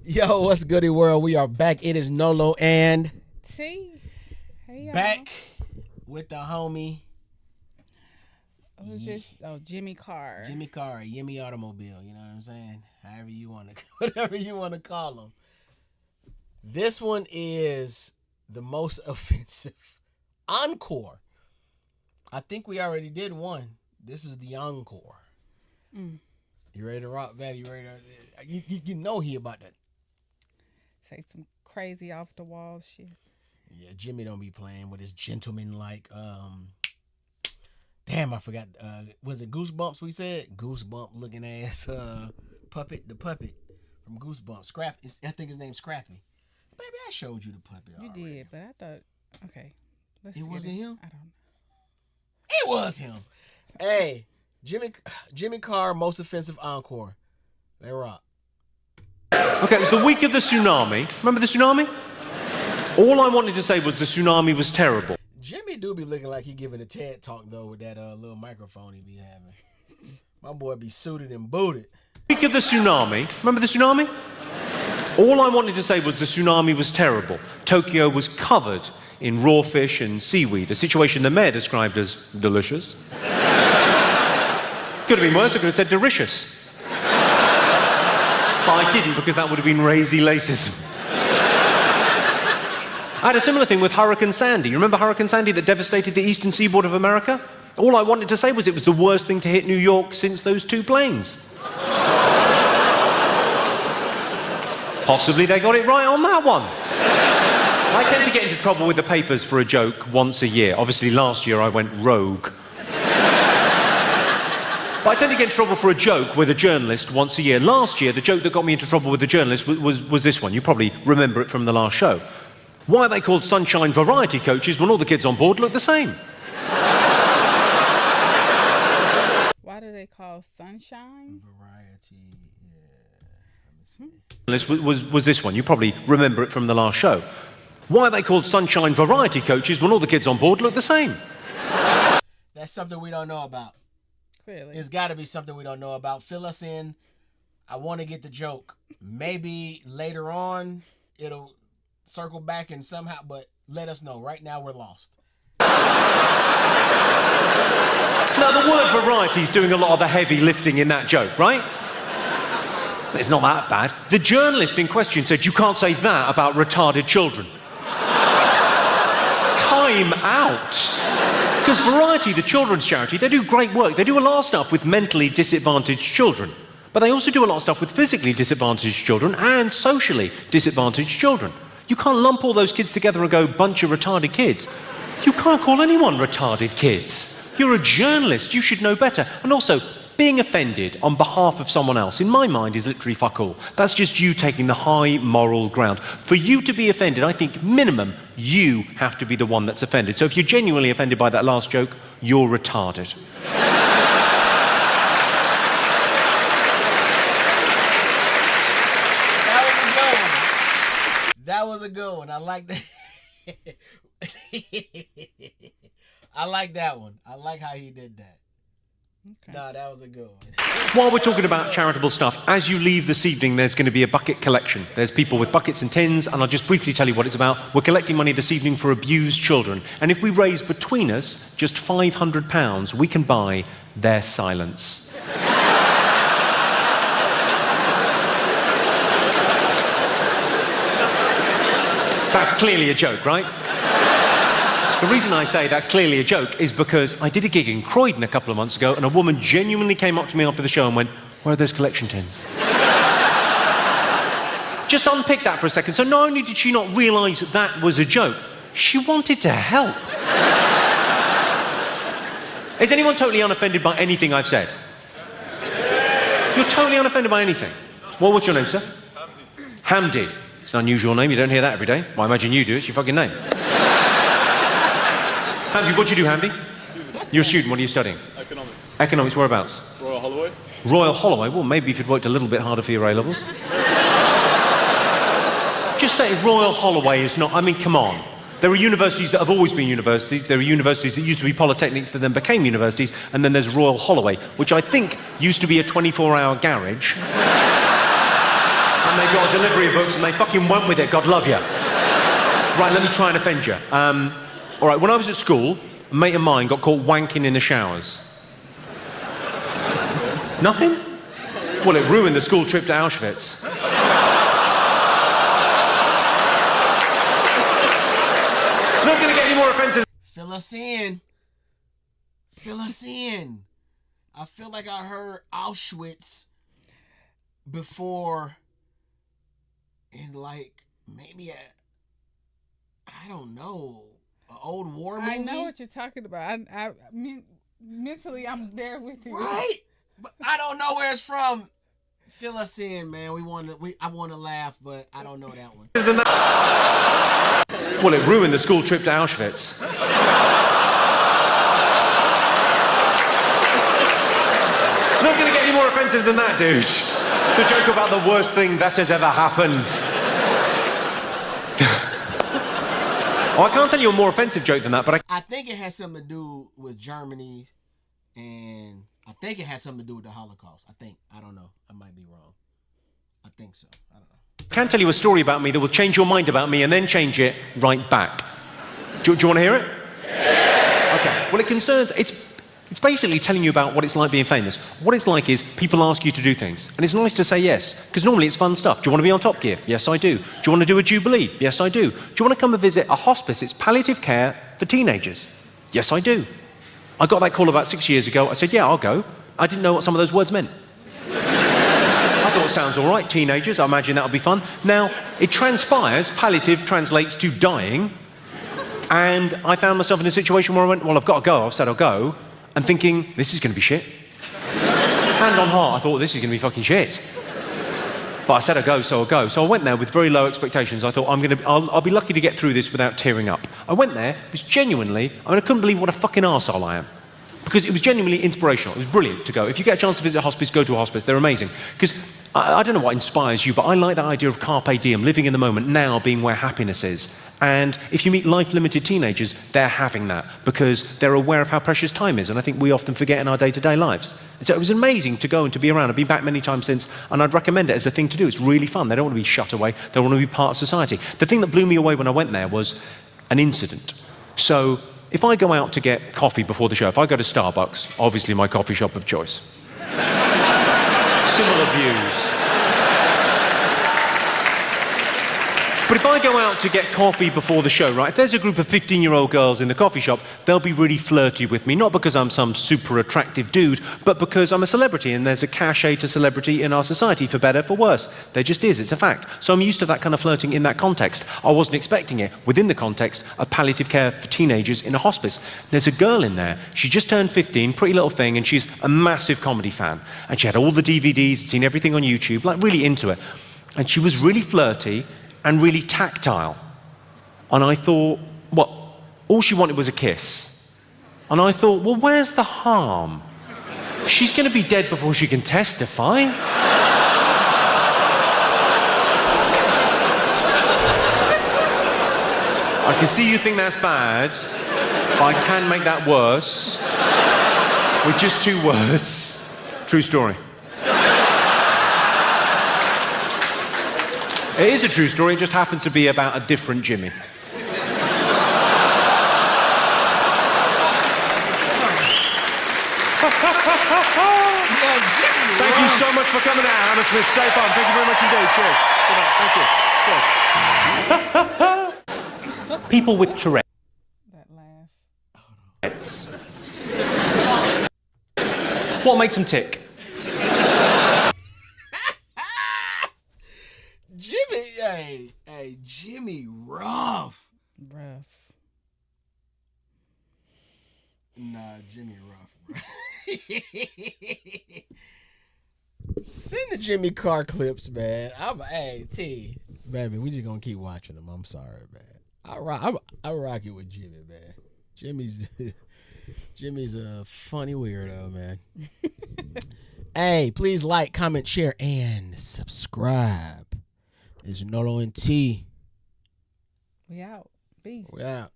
Yo, what's goody world? We are back. It is Nolo and Tee. Hey, y'all. back with the homie. Who's this? Oh, Jimmy Carr. Jimmy Carr, Yimmy Automobile. You know what I'm saying? However you want to, whatever you want to call him. This one is the most offensive. Encore. I think we already did one. This is the Encore. You ready to rock, baby? You ready to? You know he about that. Say some crazy off the wall shit. Yeah, Jimmy don't be playing with his gentleman like. Damn, I forgot. Was it Goosebumps? We said Goosebump looking ass puppet, the puppet from Goosebumps. Scrappy. I think his name's Scrappy. Baby, I showed you the puppet. You already. did, but I thought, okay. It wasn't him? I don't know. It was him. Hey, Jimmy Carr, most offensive Encore. They rock. Okay, it was the week of the tsunami. Remember the tsunami? All I wanted to say was the tsunami was terrible. Jimmy do be looking like he giving a TED talk though with that little microphone he be having. My boy be suited and booted. Week of the tsunami. Remember the tsunami? All I wanted to say was the tsunami was terrible. Tokyo was covered in raw fish and seaweed, a situation the mayor described as delicious. Could have been worse, I could have said delicious. But I didn't, because that would have been razy racism. I had a similar thing with Hurricane Sandy. You remember Hurricane Sandy that devastated the eastern seaboard of America? All I wanted to say was it was the worst thing to hit New York since those two planes. Possibly they got it right on that one. I tend to get into trouble with the papers for a joke once a year. Obviously, last year I went rogue. But I tend to get into trouble for a joke with a journalist once a year. Last year, the joke that got me into trouble with the journalist was this one. You probably remember it from the last show. Why are they called Sunshine Variety Coaches when all the kids on board look the same? Why do they call Sunshine? Variety, yeah. Let me see. Was this one. You probably remember it from the last show. Why are they called Sunshine Variety Coaches when all the kids on board look the same? That's something we don't know about. Clearly. It's got to be something we don't know about. Fill us in. I want to get the joke. Maybe later on it'll circle back and somehow, but let us know. Right now we're lost. Now, the word variety is doing a lot of the heavy lifting in that joke, right? It's not that bad. The journalist in question said, you can't say that about retarded children. Time out. Because Variety, the children's charity, they do great work. They do a lot of stuff with mentally disadvantaged children. But they also do a lot of stuff with physically disadvantaged children and socially disadvantaged children. You can't lump all those kids together and go, bunch of retarded kids. You can't call anyone retarded kids. You're a journalist. You should know better. And also, being offended on behalf of someone else, in my mind, is literally fuck all. That's just you taking the high moral ground. For you to be offended, I think, minimum, you have to be the one that's offended. So if you're genuinely offended by that last joke, you're retarded. That was a good one. I like that. I like that one. I like how he did that. Okay. No, that was a good one. While we're talking about charitable stuff, as you leave this evening, there's going to be a bucket collection. There's people with buckets and tins, and I'll just briefly tell you what it's about. We're collecting money this evening for abused children. And if we raise between us just £500, we can buy their silence. That's clearly a joke, right? The reason I say that's clearly a joke is because I did a gig in Croydon a couple of months ago and a woman genuinely came up to me after the show and went, where are those collection tins? Just unpick that for a second. So not only did she not realise that was a joke, she wanted to help. Is anyone totally unoffended by anything I've said? You're totally unoffended by anything? Well, what's your name, sir? Hamdi. Hamdi. It's an unusual name, you don't hear that every day. Well, I imagine you do, it's your fucking name. Hamdi, what do you do, Hamdi? You're a student, what are you studying? Economics. Economics, whereabouts? Royal Holloway. Royal Holloway, well, maybe if you'd worked a little bit harder for your A-levels. Just say Royal Holloway is not, I mean, come on. There are universities that have always been universities, there are universities that used to be polytechnics that then became universities, and then there's Royal Holloway, which I think used to be a 24-hour garage. And and they got a delivery of books and they fucking went with it. God love you. Right, let me try and offend you. All right, when I was at school, a mate of mine got caught wanking in the showers. Nothing? Well, it ruined the school trip to Auschwitz. It's not going to get any more offensive. Fill us in. Fill us in. I feel like I heard Auschwitz before in like maybe I don't know, an old war movie. I know what you're talking about. I mean, mentally, I'm there with you. Right? But I don't know where it's from. Fill us in, man. I want to laugh, but I don't know that one. Well, it ruined the school trip to Auschwitz. It's not going to get any more offensive than that, dude. It's a joke about the worst thing that has ever happened. Oh, I can't tell you a more offensive joke than that, but I think it has something to do with Germany, and I think it has something to do with the Holocaust. I don't know. I might be wrong. I think so. I don't know. I can tell you a story about me that will change your mind about me and then change it right back. Do you want to hear it? Yeah. Okay. Well, it concerns... It's basically telling you about what it's like being famous. What it's like is people ask you to do things. And it's nice to say yes, because normally it's fun stuff. Do you want to be on Top Gear? Yes, I do. Do you want to do a Jubilee? Yes, I do. Do you want to come and visit a hospice? It's palliative care for teenagers. Yes, I do. I got that call about 6 years ago. I said, yeah, I'll go. I didn't know what some of those words meant. I thought it sounds all right, teenagers. I imagine that'll be fun. Now, it transpires, palliative translates to dying. And I found myself in a situation where I went, well, I've got to go. I've said I'll go. And thinking, this is going to be shit. Hand on heart, I thought, this is going to be fucking shit. But I said I'll go, so I'll go. So I went there with very low expectations. I thought, I'll be lucky to get through this without tearing up. I went there, it was genuinely, I couldn't believe what a fucking arsehole I am. Because it was genuinely inspirational. It was brilliant to go. If you get a chance to visit a hospice, go to a hospice. They're amazing. Because I don't know what inspires you, but I like that idea of carpe diem, living in the moment, now being where happiness is. And if you meet life-limited teenagers, they're having that because they're aware of how precious time is. And I think we often forget in our day-to-day lives. So it was amazing to go and to be around. I've been back many times since, and I'd recommend it as a thing to do. It's really fun. They don't want to be shut away. They want to be part of society. The thing that blew me away when I went there was an incident. So if I go out to get coffee before the show, if I go to Starbucks, obviously my coffee shop of choice. Similar views. But if I go out to get coffee before the show, right, if there's a group of 15-year-old girls in the coffee shop, they'll be really flirty with me, not because I'm some super attractive dude, but because I'm a celebrity and there's a cachet to celebrity in our society, for better, for worse. There just is, it's a fact. So I'm used to that kind of flirting in that context. I wasn't expecting it within the context of palliative care for teenagers in a hospice. There's a girl in there, she just turned 15, pretty little thing, and she's a massive comedy fan. And she had all the DVDs, seen everything on YouTube, like really into it. And she was really flirty and really tactile. And I thought, what? All she wanted was a kiss. And I thought, well, where's the harm? She's going to be dead before she can testify. I can see you think that's bad, but I can make that worse with just 2 words. True story. It is a true story, it just happens to be about a different Jimmy. Thank you so much for coming out, Hammersmith. So fun. Thank you very much indeed. Cheers. Good night. Thank you. Cheers. People with Tourette's. That laugh. What makes them tick? Jimmy, rough. Nah, Jimmy rough. Send the Jimmy Carr clips, man. Hey, T, baby, we just gonna keep watching them. I'm sorry, man. I rock it with Jimmy, man. Jimmy's a funny weirdo, man. Hey, please like, comment, share, and subscribe. It's Nolo Tee. We out. Peace. We out.